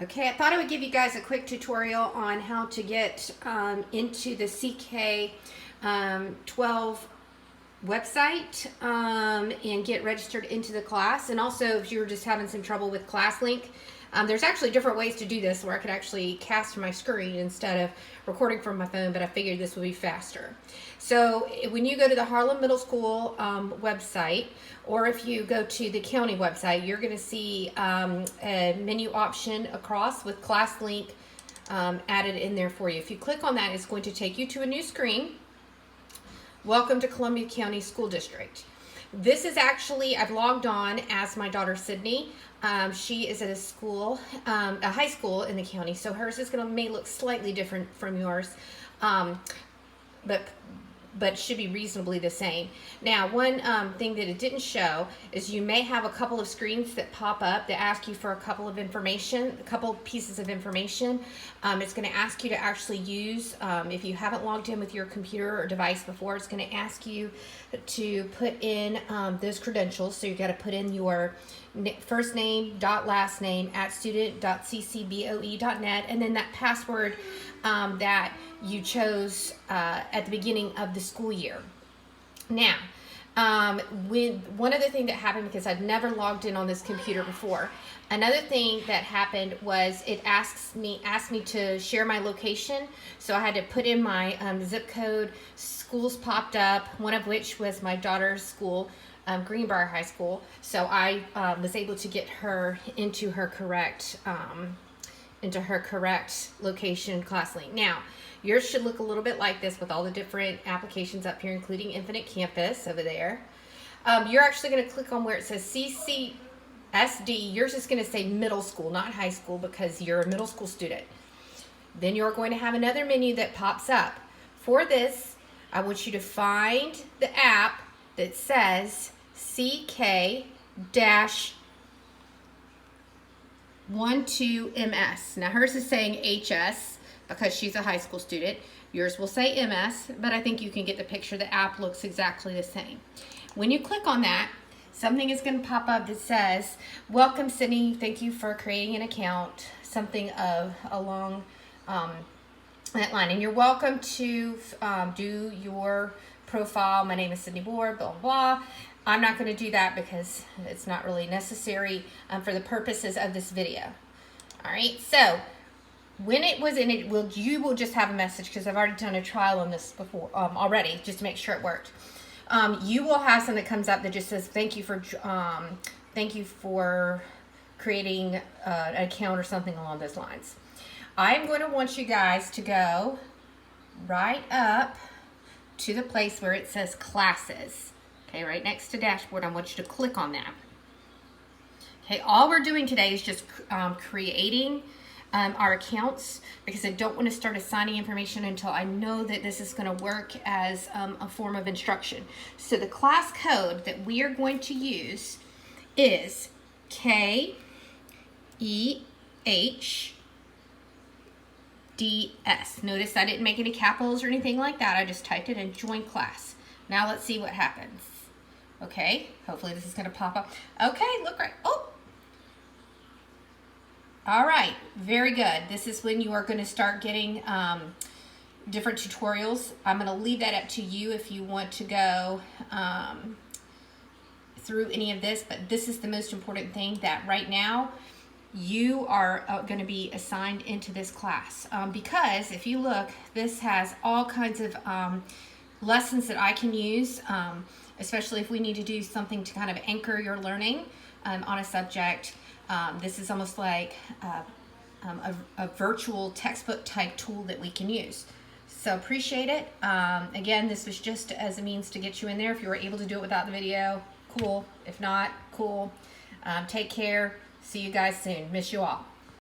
Okay, I thought I would give you guys a quick tutorial on how to get into the CK-12 website and get registered into the class. And also, if you're just having some trouble with Classlink, there's actually different ways to do this where I could actually cast from my screen instead of recording from my phone, but I figured this would be faster. So when you go to the Harlem Middle School website, or if you go to the county website, you're going to see a menu option across with Classlink added in there for you. If you click on that, it's going to take you to a new screen. Welcome to Columbia County School District. This is actually, I've logged on as my daughter Sydney. She is at a school, a high school in the county, so hers is may look slightly different from yours, but should be reasonably the same. Now, one thing that it didn't show is you may have a couple of screens that pop up that ask you for a couple pieces of information. It's going to ask you to actually use, if you haven't logged in with your computer or device before, it's going to ask you to put in those credentials. So you got to put in your first name dot last name at student.ccboe.net, and then that password that you chose at the beginning of the school year. Now, one other thing that happened, because I'd never logged in on this computer before, another thing that happened was it asked me to share my location. So I had to put in my zip code. Schools popped up, one of which was my daughter's school, Greenbrier High School. So I was able to get her into her correct location, Classlink. Now, yours should look a little bit like this with all the different applications up here, including Infinite Campus over there. You're actually going to click on where it says CCSD. Yours is going to say middle school, not high school, because you're a middle school student. Then you're going to have another menu that pops up. For this, I want you to find the app that says CK-12MS. Now hers is saying HS because she's a high school student. Yours will say MS, but I think you can get the picture. The app looks exactly the same. When you click on that, something is going to pop up that says, "Welcome, Sydney. Thank you for creating an account." Something along that line. And you're welcome to do your profile. My name is Sydney Board, blah, blah, blah. I'm not going to do that because it's not really necessary for the purposes of this video. All right, so when it was in it, you will just have a message, because I've already done a trial on this before already, just to make sure it worked. You will have something that comes up that just says, thank you for creating an account, or something along those lines. I'm going to want you guys to go right up to the place where it says classes. Okay, right next to dashboard. I want you to click on that. Okay, all we're doing today is just creating our accounts, because I don't want to start assigning information until I know that this is going to work as a form of instruction. So the class code that we are going to use is KEHDS. Notice I didn't make any capitals or anything like that. I just typed it in, join class. Now let's see what happens. Okay, hopefully this is going to pop up. Okay, look right. Oh, all right, very good. This is when you are going to start getting different tutorials. I'm going to leave that up to you if you want to go through any of this, but this is the most important thing, that right now you are going to be assigned into this class, because if you look, this has all kinds of lessons that I can use, especially if we need to do something to kind of anchor your learning on a subject. This is almost like a virtual textbook type tool that we can use. So appreciate it. Again, this was just as a means to get you in there. If you were able to do it without the video, cool. If not, cool. Take care. See you guys soon. Miss you all.